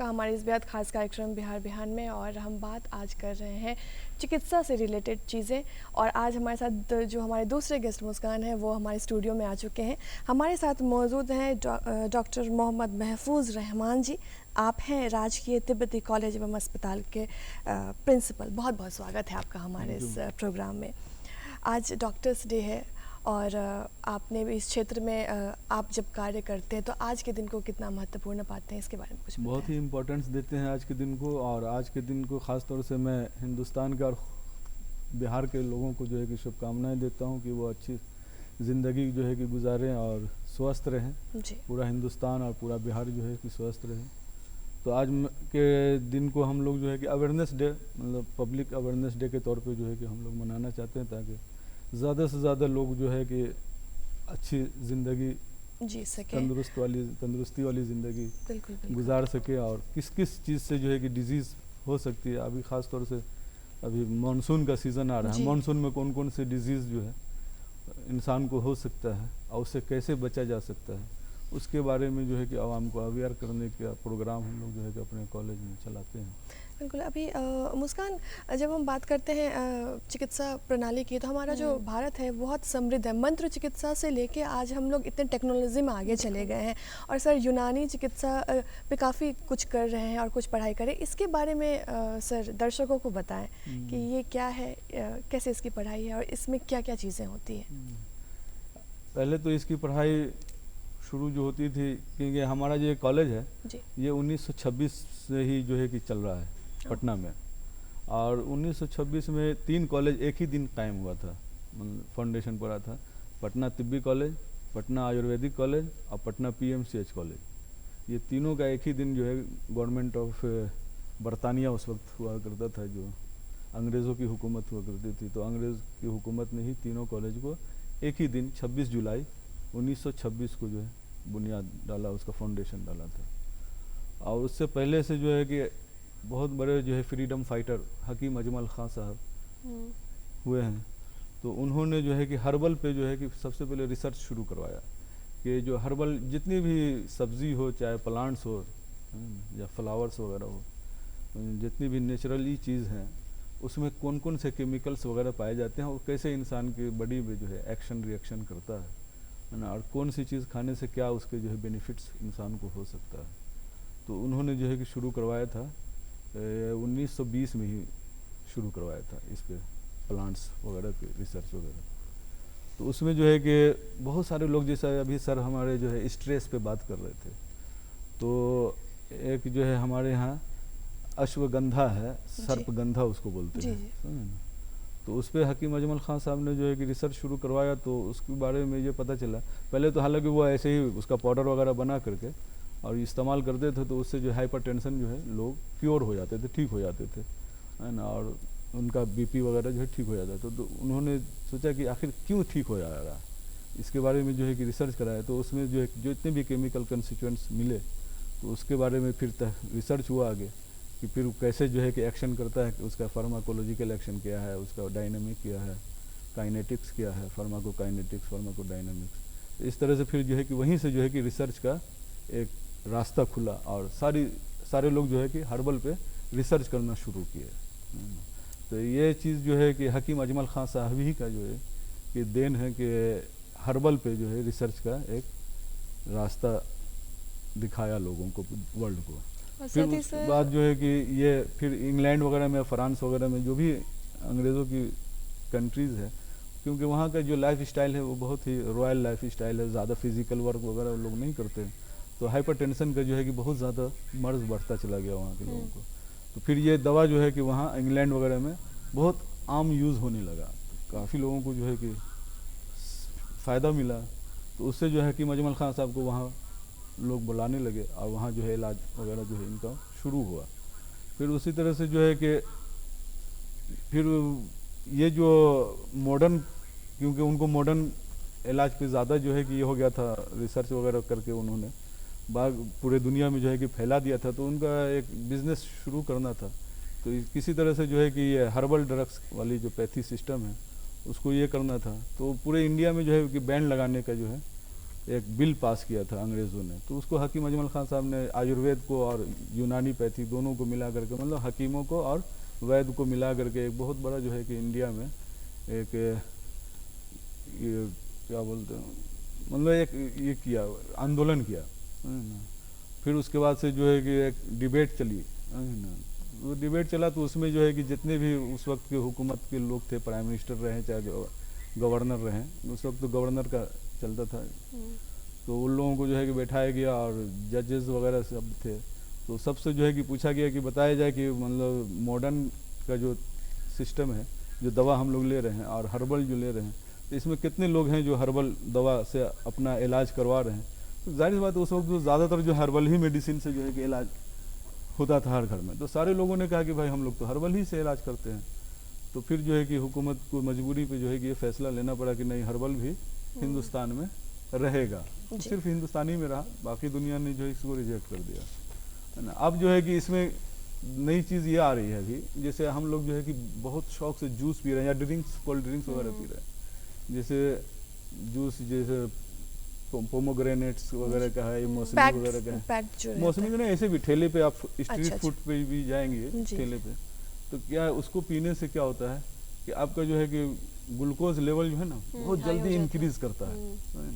आपका हमारे इस बेहद खास कार्यक्रम बिहार बिहान में। और हम बात आज कर रहे हैं चिकित्सा से रिलेटेड चीज़ें। और आज हमारे साथ जो हमारे दूसरे गेस्ट मुस्कान हैं वो हमारे स्टूडियो में आ चुके हैं। हमारे साथ मौजूद हैं डॉक्टर मोहम्मद महफूज रहमान जी। आप हैं राजकीय तिब्बती कॉलेज एवं अस्पताल के प्रिंसिपल। बहुत बहुत स्वागत है आपका हमारे इस प्रोग्राम में। आज डॉक्टर्स डे है और आपने भी इस क्षेत्र में आप जब कार्य करते हैं तो आज के दिन को कितना महत्वपूर्ण पाते हैं, इसके बारे में कुछ बताएं। बहुत ही इम्पोर्टेंस देते हैं आज के दिन को। और आज के दिन को ख़ास तौर से मैं हिंदुस्तान के और बिहार के लोगों को जो है कि शुभकामनाएं देता हूं कि वो अच्छी ज़िंदगी जो है कि गुजारें और स्वस्थ रहें। जी। पूरा हिंदुस्तान और पूरा बिहार जो है कि स्वस्थ रहे। तो आज के दिन को हम लोग जो है कि अवेयरनेस डे, मतलब पब्लिक अवेयरनेस डे के तौर पे जो है कि हम लोग मनाना चाहते हैं, ताकि ज़्यादा से ज़्यादा लोग जो है कि अच्छी ज़िंदगी जी सके, तंदुरुस्ती वाली ज़िंदगी बिल्कुल गुजार सके। और किस किस चीज़ से जो है कि डिजीज़ हो सकती है। अभी ख़ास तौर से अभी मानसून का सीज़न आ रहा है। मानसून में कौन कौन से डिजीज़ जो है इंसान को हो सकता है और उससे कैसे बचा जा सकता है, उसके बारे में जो है कि आवाम को अवेयर करने का प्रोग्राम हम लोग जो है कि अपने कॉलेज में चलाते हैं। बिल्कुल। अभी मुस्कान, जब हम बात करते हैं चिकित्सा प्रणाली की, तो हमारा जो भारत है बहुत समृद्ध है। मंत्र चिकित्सा से लेके आज हम लोग इतने टेक्नोलॉजी में आगे चले गए हैं। और सर यूनानी चिकित्सा पे काफ़ी कुछ कर रहे हैं और कुछ पढ़ाई करें। इसके बारे में सर दर्शकों को बताएं कि ये क्या है, कैसे इसकी पढ़ाई है और इसमें क्या क्या चीज़ें होती हैं। पहले तो इसकी पढ़ाई शुरू जो होती थी, क्योंकि हमारा जो कॉलेज है ये 1926 से ही जो है कि चल रहा है पटना में। और 1926 में 3 कॉलेज एक ही दिन कायम हुआ था, फाउंडेशन पड़ा था। पटना तिब्बी कॉलेज, पटना आयुर्वेदिक कॉलेज और पटना पीएमसीएच कॉलेज। ये तीनों का एक ही दिन जो है गवर्नमेंट ऑफ बरतानिया उस वक्त हुआ करता था, जो अंग्रेज़ों की हुकूमत हुआ करती थी। तो अंग्रेज़ की हुकूमत ने ही तीनों कॉलेज को एक ही दिन 26 जुलाई 1926 को जो है बुनियाद डाला, उसका फाउंडेशन डाला था। और उससे पहले से जो है कि बहुत बड़े जो है फ्रीडम फाइटर हकीम अजमल खां साहब हुए हैं। तो उन्होंने जो है कि हर्बल पे जो है कि सबसे पहले रिसर्च शुरू करवाया कि जो हर्बल जितनी भी सब्ज़ी हो, चाहे प्लांट्स हो या फ्लावर्स वगैरह हो, जितनी भी नेचुरली चीज़ हैं, उसमें कौन कौन से केमिकल्स वगैरह पाए जाते हैं और कैसे इंसान की बॉडी में जो है एक्शन रिएक्शन करता है ना, और कौन सी चीज़ खाने से क्या उसके जो है बेनिफिट्स इंसान को हो सकता है। तो उन्होंने जो है कि शुरू करवाया था 1920 में ही शुरू करवाया था इस पे प्लांट्स वगैरह के रिसर्च वगैरह। तो उसमें जो है कि बहुत सारे लोग, जैसा अभी सर हमारे जो है स्ट्रेस पे बात कर रहे थे, तो एक जो है हमारे यहाँ अश्वगंधा है, सर्पगंधा उसको बोलते हैं। तो उस पर हकीम अजमल खां साहब ने जो है कि रिसर्च शुरू करवाया। तो उसके बारे में ये पता चला, पहले तो हालांकि वो ऐसे ही उसका पाउडर वगैरह बना करके और इस्तेमाल करते थे, तो उससे जो हाइपरटेंशन जो है लोग क्योर हो जाते थे, ठीक हो जाते थे, है ना, और उनका बीपी वगैरह जो है ठीक हो जाता था। तो उन्होंने सोचा कि आखिर क्यों ठीक हो जा रहा है, इसके बारे में जो है कि रिसर्च कराया। तो उसमें जो है जो इतने भी केमिकल कंस्टिट्यूएंट्स मिले, तो उसके बारे में फिर रिसर्च हुआ आगे कि फिर कैसे जो है कि एक्शन करता है, उसका फार्माकोलॉजिकल एक्शन क्या है, उसका डायनामिक क्या है, काइनेटिक्स क्या है, फार्माकोकाइनेटिक्स, फार्माकोडायनामिक्स। इस तरह से फिर जो है कि वहीं से जो है कि रिसर्च का एक रास्ता खुला और सारे लोग जो है कि हर्बल पे रिसर्च करना शुरू किए। तो ये चीज़ जो है कि हकीम अजमल खां साहब ही का जो है कि देन है कि हर्बल पे जो है रिसर्च का एक रास्ता दिखाया लोगों को, वर्ल्ड को। फिर उसके बाद जो है कि ये फिर इंग्लैंड वगैरह में, फ्रांस वगैरह में, जो भी अंग्रेज़ों की कंट्रीज़ है, क्योंकि वहाँ का जो लाइफ स्टाइल है वो बहुत ही रॉयल लाइफ स्टाइल है, ज़्यादा फिजिकल वर्क वगैरह लोग नहीं करते। तो हाइपरटेंशन का जो है कि बहुत ज़्यादा मर्ज बढ़ता चला गया वहाँ के लोगों को। तो फिर ये दवा जो है कि वहाँ इंग्लैंड वगैरह में बहुत आम यूज़ होने लगा। तो काफ़ी लोगों को जो है कि फ़ायदा मिला। तो उससे जो है कि अजमल खां साहब को वहाँ लोग बुलाने लगे और वहाँ जो है इलाज वगैरह जो है इनका शुरू हुआ। फिर उसी तरह से जो है कि फिर ये जो मॉडर्न, क्योंकि उनको मॉडर्न इलाज पे ज़्यादा जो है कि ये हो गया था, रिसर्च वगैरह करके उन्होंने पूरे दुनिया में जो है कि फैला दिया था। तो उनका एक बिज़नेस शुरू करना था। तो किसी तरह से जो है कि ये हर्बल ड्रग्स वाली जो पैथी सिस्टम है उसको ये करना था। तो पूरे इंडिया में जो है कि बैन लगाने का जो है एक बिल पास किया था अंग्रेज़ों ने, तो उसको हकीम अजमल खान साहब ने आयुर्वेद को और यूनानी पैथी दोनों को मिला करके, मतलब हकीमों को और वैद्य को मिला करके एक बहुत बड़ा जो है कि इंडिया में एक ये क्या बोलते हैं, मतलब एक ये किया, आंदोलन किया है ना। फिर उसके बाद से जो है कि एक डिबेट चली है ना, वो डिबेट चला तो उसमें जो है कि जितने भी उस वक्त के हुकूमत के लोग थे, प्राइम मिनिस्टर रहे चाहे गवर्नर रहे, उस वक्त तो गवर्नर का चलता था, तो उन लोगों को जो है कि बैठाया गया और जजेस वगैरह सब थे, तो सबसे जो है कि पूछा गया कि बताया जाए कि मतलब मॉडर्न का जो सिस्टम है, जो दवा हम लोग ले रहे हैं और हर्बल जो ले रहे हैं, तो इसमें कितने लोग हैं जो हर्बल दवा से अपना इलाज करवा रहे हैं। तो जाहिर सी बात है उस वक्त तो ज़्यादातर जो हर्बल ही मेडिसिन से जो है कि इलाज होता था हर घर में, तो सारे लोगों ने कहा कि भाई हम लोग तो हर्बल ही से इलाज करते हैं। तो फिर जो है कि हुकूमत को मजबूरी पे जो है कि ये फैसला लेना पड़ा कि नहीं, हर्बल भी हिंदुस्तान में रहेगा। सिर्फ हिंदुस्तानी में रहा, बाकी दुनिया ने जो है इसको रिजेक्ट कर दिया है ना। अब जो है कि इसमें नई चीज़ ये आ रही है अभी, जैसे हम लोग जो है कि बहुत शौक से जूस पी रहे हैं या ड्रिंक्स, कोल्ड ड्रिंक्स वगैरह पी रहे हैं, जैसे जूस, जैसे पोमोग्रेनेट्स वगैरह का है, मौसमी वगैरह का है, मौसमी का नहीं, ऐसे भी ठेले पे आप स्ट्रीट फूड पे भी जाएंगे ठेले पे, तो क्या है उसको पीने से क्या होता है कि आपका जो है कि ग्लूकोज लेवल जो है ना बहुत जल्दी इंक्रीज करता है ना।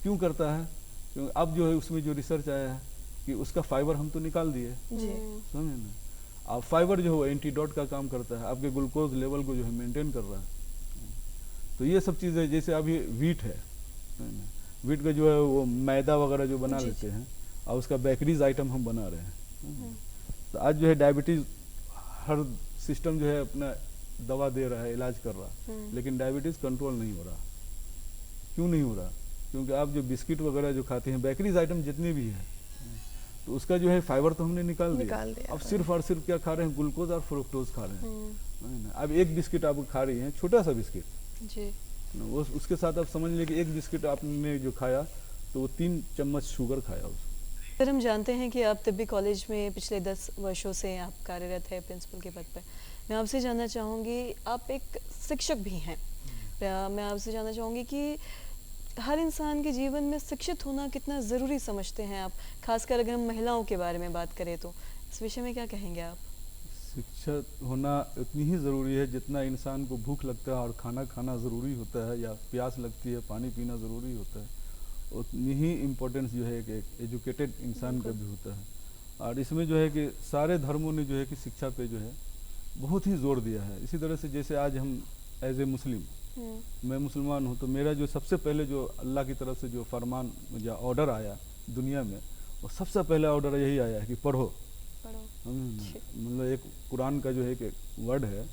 क्यों करता है? क्योंकि अब जो है उसमें जो रिसर्च आया है कि उसका फाइबर हम तो निकाल दिए, समझे ना। अब फाइबर जो है एंटीडोट का काम करता है, आपके ग्लूकोज लेवल को जो है मेंटेन कर रहा है। तो ये सब चीज़ें, जैसे अभी वीट है ना, वीट का जो है वो मैदा वगैरह जो बना लेते हैं और उसका बेकरीज आइटम हम बना रहे हैं। तो आज जो है डायबिटीज़ हर सिस्टम जो है अपना दवा दे रहा है, इलाज कर रहा है, लेकिन डायबिटीज़ कंट्रोल नहीं हो रहा। क्यों नहीं हो रहा? क्योंकि आप जो बिस्किट वगैरह जो खाते हैं, बेकरीज आइटम जितने भी हैं, तो उसका जो है फाइबर तो हमने निकाल दिया। अब सिर्फ और सिर्फ क्या खा रहे हैं? ग्लूकोज और फ्रुक्टोज खा रहे हैं। अब एक बिस्किट आप खा रही हैं, छोटा सा बिस्किट जी, वो उसके साथ आप समझ लीजिए कि एक बिस्किट आपने जो खाया तो वो 3 चम्मच शुगर खाया उसको। सर, हम जानते हैं कि आप तिब्बी कॉलेज में पिछले 10 वर्षों से आप कार्यरत हैं प्रिंसिपल के पद पर। मैं आपसे जानना चाहूँगी, आप एक शिक्षक भी हैं, मैं आपसे जानना चाहूँगी कि हर इंसान के जीवन में शिक्षित होना कितना ज़रूरी समझते हैं आप, खासकर अगर हम महिलाओं के बारे में बात करें तो इस विषय में क्या कहेंगे आप? शिक्षित होना उतनी ही ज़रूरी है जितना इंसान को भूख लगता है और खाना खाना ज़रूरी होता है, या प्यास लगती है, पानी पीना ज़रूरी होता है, उतनी ही इम्पोर्टेंस जो है कि एजुकेटेड इंसान का भी होता है। और इसमें जो है कि सारे धर्मों ने जो है कि शिक्षा पे जो है बहुत ही जोर दिया है। इसी तरह से जैसे आज हम एज ए मुस्लिम, मैं मुसलमान हूँ, तो मेरा जो सबसे पहले जो अल्लाह की तरफ से जो फरमान या ऑर्डर आया दुनिया में, वो सबसे पहला ऑर्डर यही आया है कि पढ़ो। मतलब एक कुरान का जो है कि वर्ड है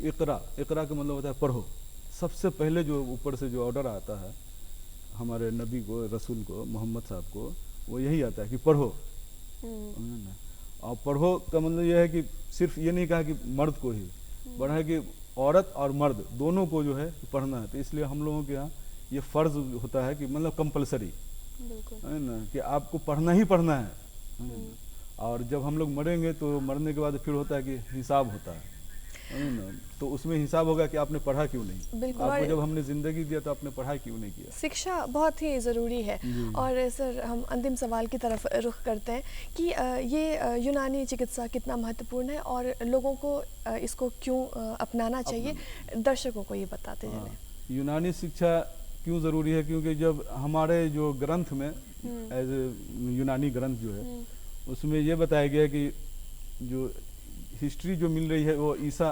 इकरा, इकरा का मतलब होता है पढ़ो। सबसे पहले जो ऊपर से जो ऑर्डर आता है हमारे नबी को, रसूल को, मोहम्मद साहब को, वो यही आता है कि पढ़ो। और पढ़ो का मतलब यह है कि सिर्फ ये नहीं कहा कि मर्द को ही पढ़ा है, कि औरत और मर्द दोनों को जो है पढ़ना है। तो इसलिए हम लोगों के यहाँ ये फ़र्ज़ होता है कि मतलब कंपलसरी है ना, कि आपको पढ़ना ही पढ़ना है। और जब हम लोग मरेंगे तो मरने के बाद फिर होता है कि हिसाब होता है ना, तो उसमें हिसाब होगा कि आपने पढ़ा क्यों नहीं। बिल्कुल, आपको जब हमने ज़िंदगी दिया तो आपने पढ़ाई क्यों नहीं किया। शिक्षा बहुत ही ज़रूरी है। और सर, हम अंतिम सवाल की तरफ रुख करते हैं कि ये यूनानी चिकित्सा कितना महत्वपूर्ण है और लोगों को इसको क्यों अपनाना चाहिए, दर्शकों को ये बताते चलें। यूनानी शिक्षा क्यों ज़रूरी है? क्योंकि जब हमारे जो ग्रंथ में एज यूनानी ग्रंथ जो है उसमें ये बताया गया कि जो हिस्ट्री जो मिल रही है वो ईसा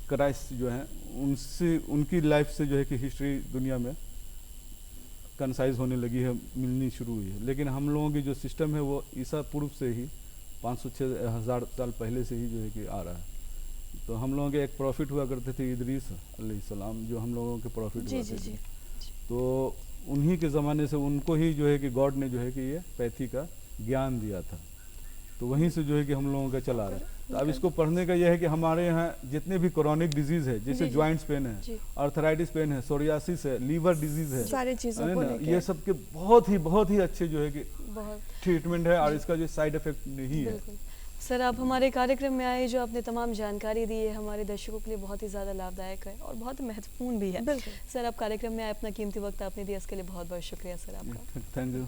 क्राइस्ट जो है उनसे, उनकी लाइफ से जो है कि हिस्ट्री दुनिया में कंसाइज होने लगी है, मिलनी शुरू हुई है। लेकिन हम लोगों की जो सिस्टम है वो ईसा पूर्व से ही 500-6,000 साल पहले से ही जो है कि आ रहा है। तो हम लोगों के एक प्रॉफिट हुआ करते थे इदरीस अलैहिस्सलाम, जो हम लोगों के प्रॉफिट हुआ थे। तो उन्हीं के ज़माने से उनको ही जो है कि गॉड ने जो है कि ये पैथी का ज्ञान दिया था, तो वहीं से जो है कि हम लोगों का चला रहा है। तो अब इसको पढ़ने का यह है कि हमारे यहाँ जितने भी क्रोनिक डिजीज़ है, जैसे ज्वाइंट्स पेन है, आर्थराइटिस पेन है, सोरियासिस है, लीवर डिजीज़ है, सारी चीज़ों को लेके ये सब के बहुत ही अच्छे जो है कि ट्रीटमेंट है और इसका जो साइड इफेक्ट नहीं है। सर, आप हमारे कार्यक्रम में आए, जो आपने तमाम जानकारी दी है हमारे दर्शकों के लिए बहुत ही ज़्यादा लाभदायक है और बहुत महत्वपूर्ण भी है। बिल्कुल सर, आप कार्यक्रम में आए, अपना कीमती वक्त आपने दिया, इसके लिए बहुत बहुत शुक्रिया सर आपका। Thank you.